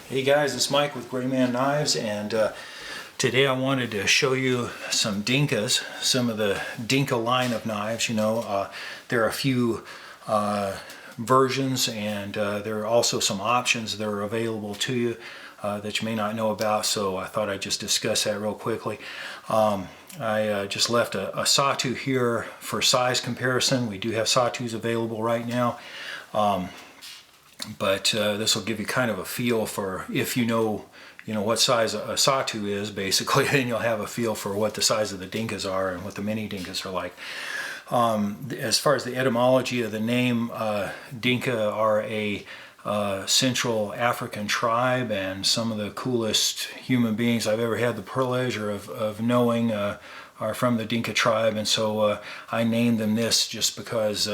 Hey guys, it's Mike with Grayman Knives, and today I wanted to show you some Dinkas, some of the Dinka line of knives. There are a few versions, and there are also some options that are available to you that you may not know about, so I thought I'd just discuss that real quickly. I just left a sawtooth here for size comparison. We do have sawtooths available right now. But this will give you kind of a feel for, if you know what size a sawtooth is, basically, then you'll have a feel for what the size of the Dinkas are and what the mini Dinkas are like. As far as the etymology of the name, Dinka are a Central African tribe, and some of the coolest human beings I've ever had the pleasure of knowing are from the Dinka tribe, and so I named them this just because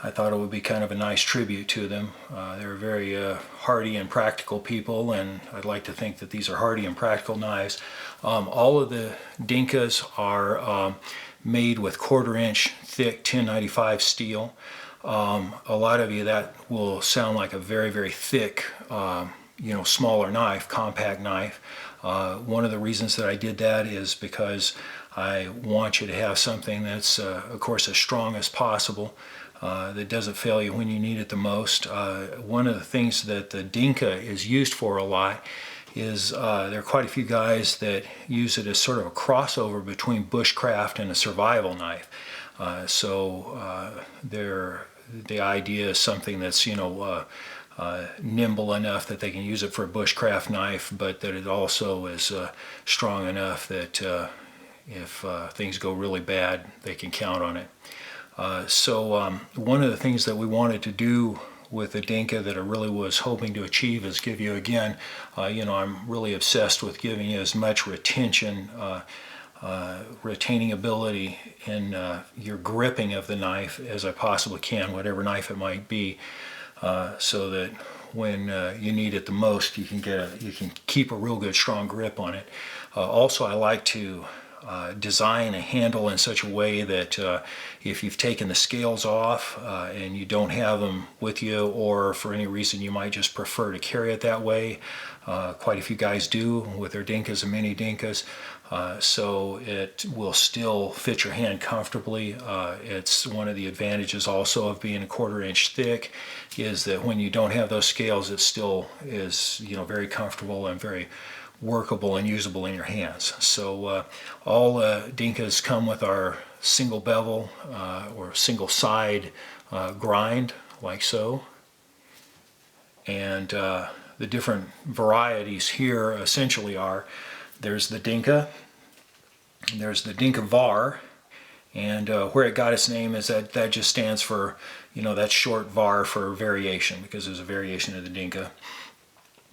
I thought it would be kind of a nice tribute to them. They're very hardy and practical people, and I'd like to think that these are hardy and practical knives. All of the Dinkas are made with 1/4 inch thick 1095 steel. A lot of you, that will sound like a very, very thick, smaller knife, compact knife. One of the reasons that I did that is because I want you to have something that's, of course, as strong as possible. That doesn't fail you when you need it the most. One of the things that the Dinka is used for a lot is there are quite a few guys that use it as sort of a crossover between bushcraft and a survival knife. The idea is something that's nimble enough that they can use it for a bushcraft knife, but that it also is strong enough that if things go really bad, they can count on it. One of the things that we wanted to do with the Dinka that I really was hoping to achieve is give you, again, I'm really obsessed with giving you as much retaining ability in your gripping of the knife as I possibly can, whatever knife it might be, so that when you need it the most, you can keep a real good strong grip on it. Also, I like to design a handle in such a way that if you've taken the scales off and you don't have them with you, or for any reason you might just prefer to carry it that way, quite a few guys do with their Dinkas and mini Dinkas, so it will still fit your hand comfortably. It's one of the advantages also of being 1/4 inch thick, is that when you don't have those scales, it still is very comfortable and very workable and usable in your hands. So all Dinkas come with our single bevel or single side grind, like so. And the different varieties here essentially are, there's the Dinka, there's the Dinka var, and where it got its name is that just stands for, that short var for variation, because there's a variation of the Dinka.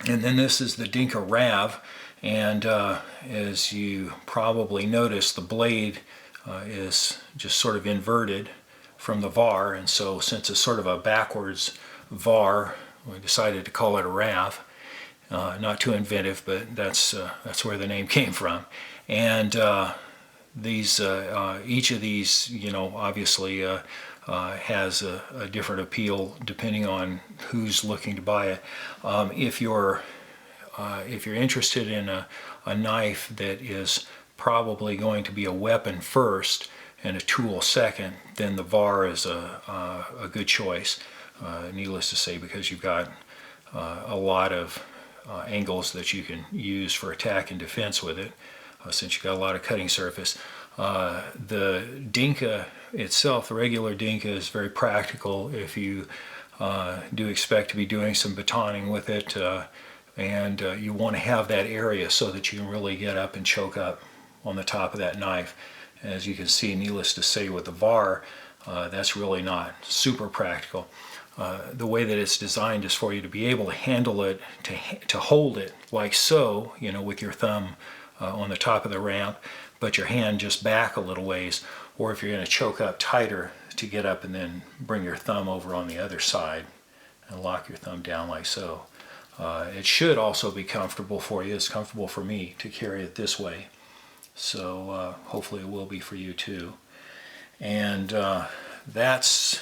And then this is the Dinka Rav, and as you probably noticed, the blade is just sort of inverted from the var, and so since it's sort of a backwards var, we decided to call it a Rav. Not too inventive, but that's where the name came from. And each of these, obviously has a different appeal depending on who's looking to buy it. If you're interested in a knife that is probably going to be a weapon first and a tool second, then the var is a good choice, needless to say, because you've got a lot of angles that you can use for attack and defense with it, since you've got a lot of cutting surface. The Dinka itself, the regular Dinka, is very practical if you do expect to be doing some batoning with it, and you want to have that area so that you can really get up and choke up on the top of that knife. As you can see, needless to say, with the var, that's really not super practical. The way that it's designed is for you to be able to handle it, to hold it like so, with your thumb on the top of the ramp, but your hand just back a little ways, or if you're going to choke up tighter, to get up and then bring your thumb over on the other side and lock your thumb down like so. It should also be comfortable for you. It's comfortable for me to carry it this way, so hopefully it will be for you too. And that's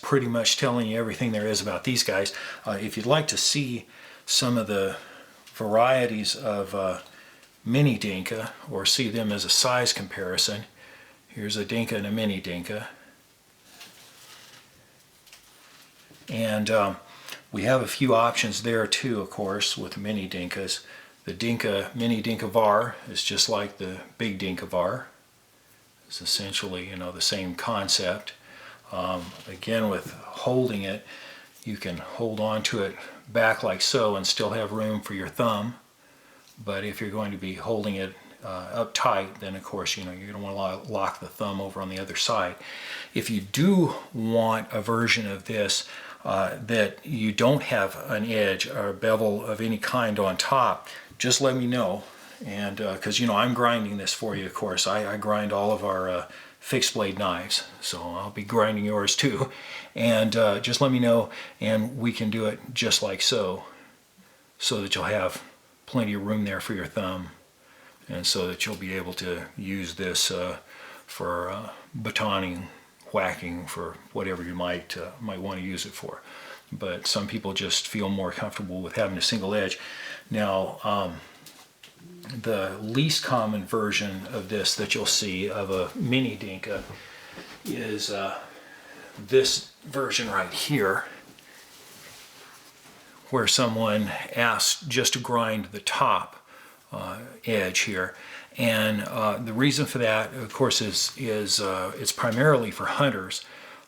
pretty much telling you everything there is about these guys. If you'd like to see some of the varieties of mini Dinka, or see them as a size comparison. Here's a Dinka and a mini Dinka. And we have a few options there too, of course, with mini Dinkas. The Dinka, mini Dinka var is just like the big Dinka var. It's essentially, the same concept. Again, with holding it, you can hold on to it back like so and still have room for your thumb. But if you're going to be holding it up tight, then of course, you're going to want to lock the thumb over on the other side. If you do want a version of this that you don't have an edge or a bevel of any kind on top, just let me know. And because I'm grinding this for you, of course. I grind all of our fixed blade knives, so I'll be grinding yours too. And just let me know, and we can do it just like so that you'll have plenty of room there for your thumb, and so that you'll be able to use this for batoning, whacking, for whatever you might want to use it for. But some people just feel more comfortable with having a single edge. Now, the least common version of this that you'll see of a mini Dinka is this version right here, where someone asks just to grind the top edge here. And the reason for that, of course, is it's primarily for hunters,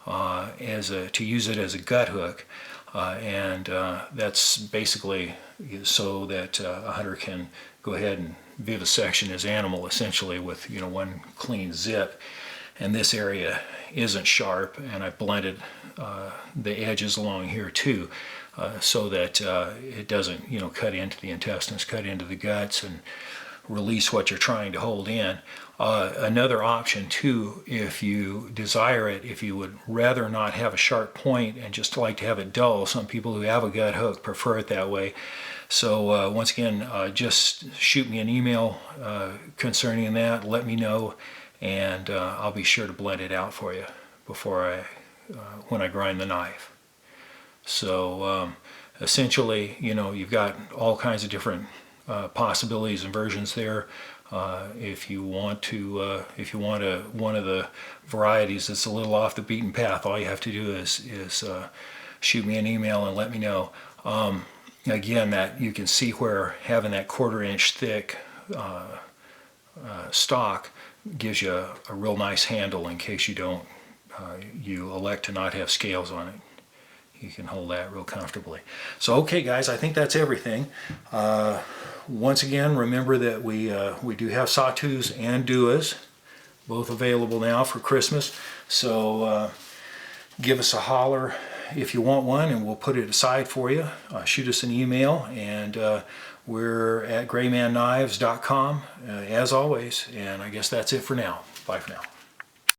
to use it as a gut hook. And that's basically so that a hunter can go ahead and vivisection his animal essentially with one clean zip. And this area isn't sharp, and I blended the edges along here too, so that it doesn't cut into the intestines, cut into the guts, and release what you're trying to hold in. Another option too, if you desire it, if you would rather not have a sharp point and just like to have it dull, some people who have a gut hook prefer it that way. So once again, just shoot me an email concerning that, let me know, and I'll be sure to blend it out for you before when I grind the knife. So essentially, you've got all kinds of different possibilities and versions there. If you want one of the varieties that's a little off the beaten path, all you have to do is shoot me an email and let me know. Again, that you can see where having that 1/4 inch thick stock gives you a real nice handle in case you elect to not have scales on it. You can hold that real comfortably. So okay guys, I think that's everything. Once again, remember that we do have sawtooths and duas, both available now for Christmas. So give us a holler if you want one, and we'll put it aside for you. Shoot us an email, and we're at GraymanKnives.com as always. And I guess that's it for now. Bye for now.